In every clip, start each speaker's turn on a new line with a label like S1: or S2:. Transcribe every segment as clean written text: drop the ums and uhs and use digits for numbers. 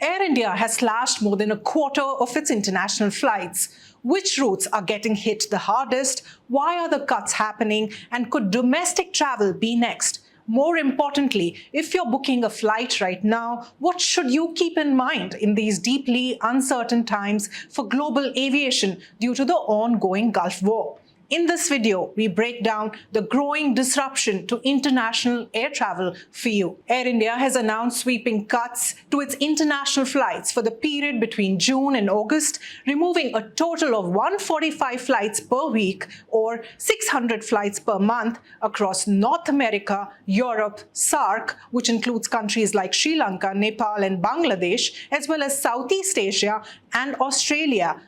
S1: Air India has slashed more than a quarter of its international flights. Which routes are getting hit the hardest? Why are the cuts happening? And could domestic travel be next? More importantly, if you're booking a flight right now, what should you keep in mind in these deeply uncertain times for global aviation due to the ongoing Gulf War? In this video, we break down the growing disruption to international air travel for you. Air India has announced sweeping cuts to its international flights for the period between June and August, removing a total of 145 flights per week or 600 flights per month across North America, Europe, SAARC, which includes countries like Sri Lanka, Nepal, and Bangladesh, as well as Southeast Asia and Australia,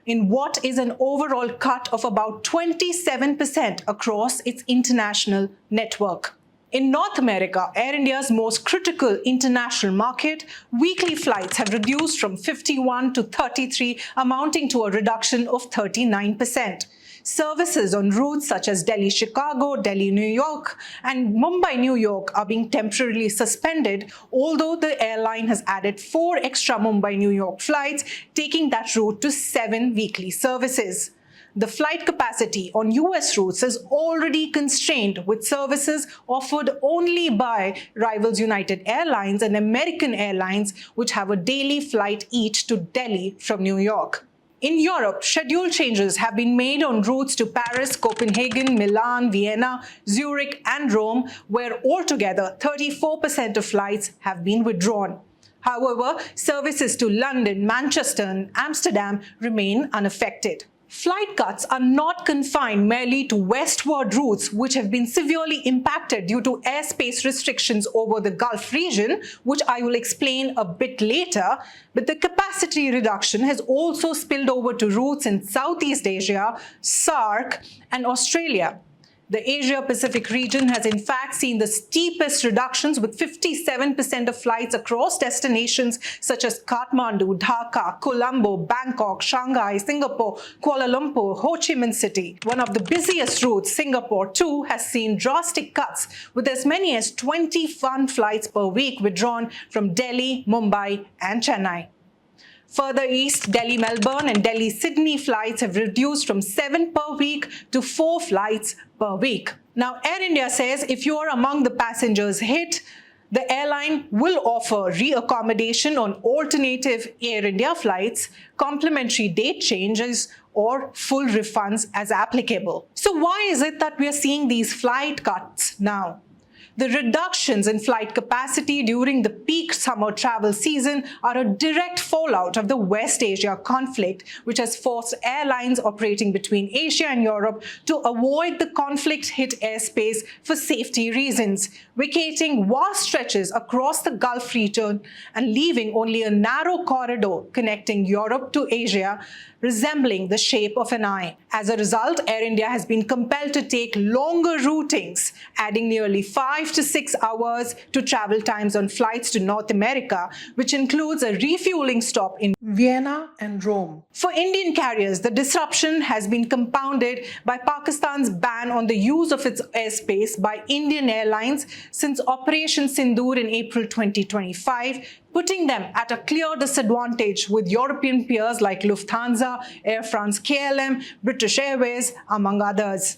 S1: in what is an overall cut of about 27% across its international network. In North America, Air India's most critical international market, weekly flights have reduced from 51 to 33, amounting to a reduction of 39%. Services on routes such as Delhi-Chicago, Delhi-New York, and Mumbai-New York are being temporarily suspended, although the airline has added 4 extra Mumbai-New York flights, taking that route to 7 weekly services. The flight capacity on US routes is already constrained, with services offered only by rivals United Airlines and American Airlines, which have a daily flight each to Delhi from New York. In Europe, schedule changes have been made on routes to Paris, Copenhagen, Milan, Vienna, Zurich, and Rome, where altogether 34% of flights have been withdrawn. However, services to London, Manchester, and Amsterdam remain unaffected. Flight cuts are not confined merely to westward routes, which have been severely impacted due to airspace restrictions over the Gulf region, which I will explain a bit later, but the capacity reduction has also spilled over to routes in Southeast Asia, SAARC, and Australia. The Asia-Pacific region has in fact seen the steepest reductions, with 57% of flights across destinations such as Kathmandu, Dhaka, Colombo, Bangkok, Shanghai, Singapore, Kuala Lumpur, Ho Chi Minh City. One of the busiest routes, Singapore too, has seen drastic cuts, with as many as 21 flights per week withdrawn from Delhi, Mumbai, and Chennai. Further east, Delhi-Melbourne and Delhi-Sydney flights have reduced from 7 per week to 4 flights per week. Now, Air India says if you are among the passengers hit, the airline will offer reaccommodation on alternative Air India flights, complimentary date changes, or full refunds as applicable. So why is it that we are seeing these flight cuts now? The reductions in flight capacity during the peak summer travel season are a direct fallout of the West Asia conflict, which has forced airlines operating between Asia and Europe to avoid the conflict-hit airspace for safety reasons, vacating vast stretches across the Gulf region and leaving only a narrow corridor connecting Europe to Asia, resembling the shape of an eye. As a result, Air India has been compelled to take longer routings, adding nearly 5 to 6 hours to travel times on flights to North America, which includes a refueling stop in Vienna and Rome. For Indian carriers, the disruption has been compounded by Pakistan's ban on the use of its airspace by Indian airlines since Operation Sindoor in April 2025, putting them at a clear disadvantage with European peers like Lufthansa, Air France-KLM, British Airways, among others.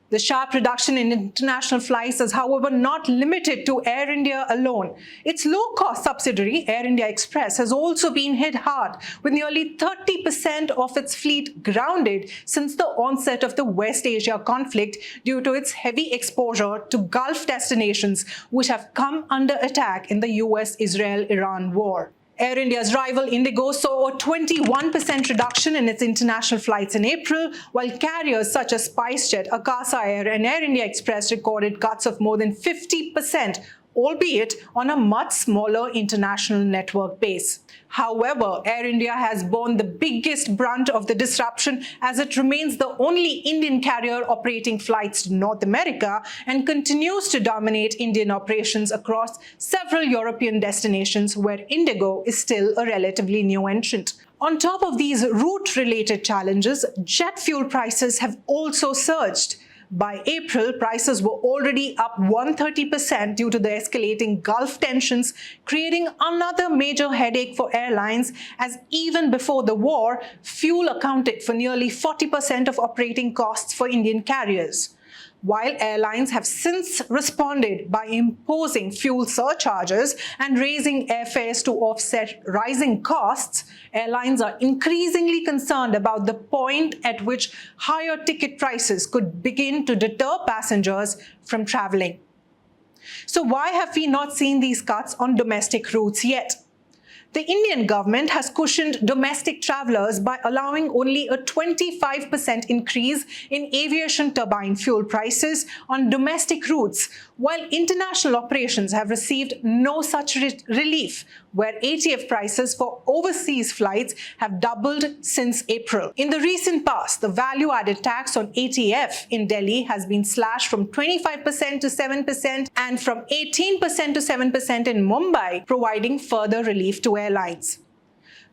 S1: The sharp reduction in international flights is, however, not limited to Air India alone. Its low-cost subsidiary, Air India Express, has also been hit hard, with nearly 30% of its fleet grounded since the onset of the West Asia conflict due to its heavy exposure to Gulf destinations, which have come under attack in the US-Israel-Iran war. Air India's rival Indigo saw a 21% reduction in its international flights in April, while carriers such as SpiceJet, Akasa Air, and Air India Express recorded cuts of more than 50%, albeit on a much smaller international network base. However, Air India has borne the biggest brunt of the disruption, as it remains the only Indian carrier operating flights to North America and continues to dominate Indian operations across several European destinations where Indigo is still a relatively new entrant. On top of these route-related challenges, jet fuel prices have also surged. By April, prices were already up 130% due to the escalating Gulf tensions, creating another major headache for airlines, as even before the war, fuel accounted for nearly 40% of operating costs for Indian carriers. While airlines have since responded by imposing fuel surcharges and raising airfares to offset rising costs, airlines are increasingly concerned about the point at which higher ticket prices could begin to deter passengers from traveling. So why have we not seen these cuts on domestic routes yet? The Indian government has cushioned domestic travelers by allowing only a 25% increase in aviation turbine fuel prices on domestic routes, while international operations have received no such relief, where ATF prices for overseas flights have doubled since April. In the recent past, the value-added tax on ATF in Delhi has been slashed from 25% to 7% and from 18% to 7% in Mumbai, providing further relief to airlines.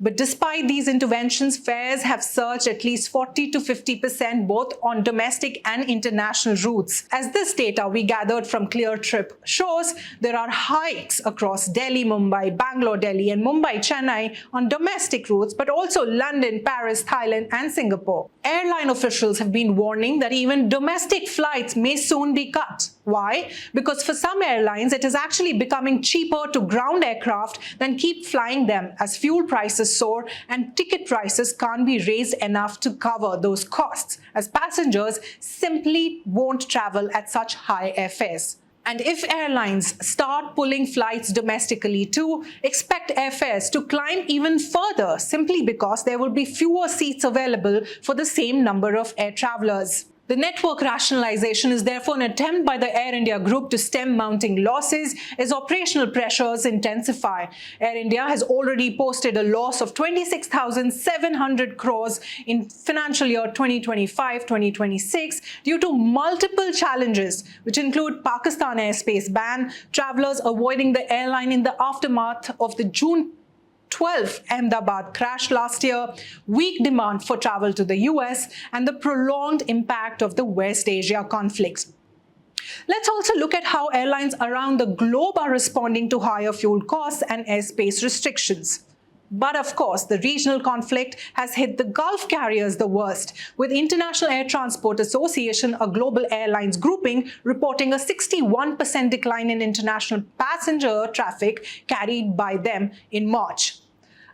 S1: But despite these interventions, fares have surged at least 40 to 50% both on domestic and international routes. As this data we gathered from ClearTrip shows, there are hikes across Delhi, Mumbai, Bangalore, Delhi and Mumbai, Chennai on domestic routes, but also London, Paris, Thailand and Singapore. Airline officials have been warning that even domestic flights may soon be cut. Why? Because for some airlines, it is actually becoming cheaper to ground aircraft than keep flying them as fuel prices soar and ticket prices can't be raised enough to cover those costs, as passengers simply won't travel at such high airfares. And if airlines start pulling flights domestically too, expect airfares to climb even further simply because there will be fewer seats available for the same number of air travelers. The network rationalization is therefore an attempt by the Air India group to stem mounting losses as operational pressures intensify. Air India has already posted a loss of 26,700 crores in financial year 2025-2026 due to multiple challenges, which include Pakistan airspace ban, travelers avoiding the airline in the aftermath of the June 12 Ahmedabad crash last year, weak demand for travel to the US, and the prolonged impact of the West Asia conflict. Let's also look at how airlines around the globe are responding to higher fuel costs and airspace restrictions. But of course, the regional conflict has hit the Gulf carriers the worst, with International Air Transport Association, a global airlines grouping, reporting a 61% decline in international passenger traffic carried by them in March.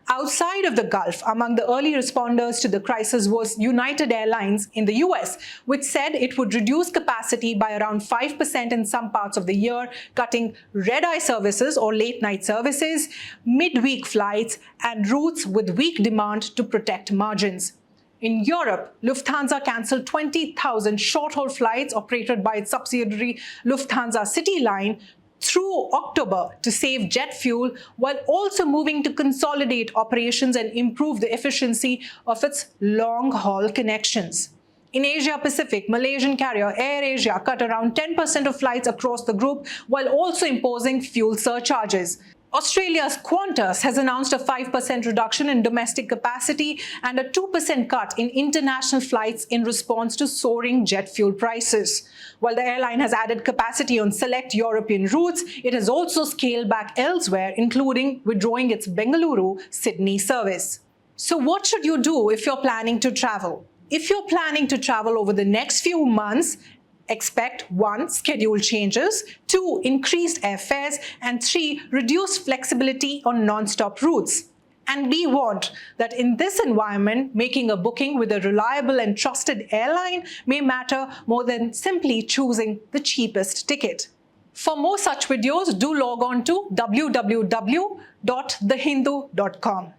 S1: Outside of the Gulf, among the early responders to the crisis was United Airlines in the US, which said it would reduce capacity by around 5% in some parts of the year, cutting red-eye services or late-night services, midweek flights, and routes with weak demand to protect margins. In Europe, Lufthansa cancelled 20,000 short-haul flights operated by its subsidiary Lufthansa CityLine through October to save jet fuel, while also moving to consolidate operations and improve the efficiency of its long-haul connections. In Asia Pacific, Malaysian carrier AirAsia cut around 10% of flights across the group while also imposing fuel surcharges. Australia's Qantas has announced a 5% reduction in domestic capacity and a 2% cut in international flights in response to soaring jet fuel prices. While the airline has added capacity on select European routes, it has also scaled back elsewhere, including withdrawing its Bengaluru-Sydney service. So what should you do if you're planning to travel? If you're planning to travel over the next few months, expect 1. Schedule changes, 2. Increased airfares, and 3. Reduced flexibility on non-stop routes. And be warned that in this environment, making a booking with a reliable and trusted airline may matter more than simply choosing the cheapest ticket. For more such videos, do log on to www.thehindu.com.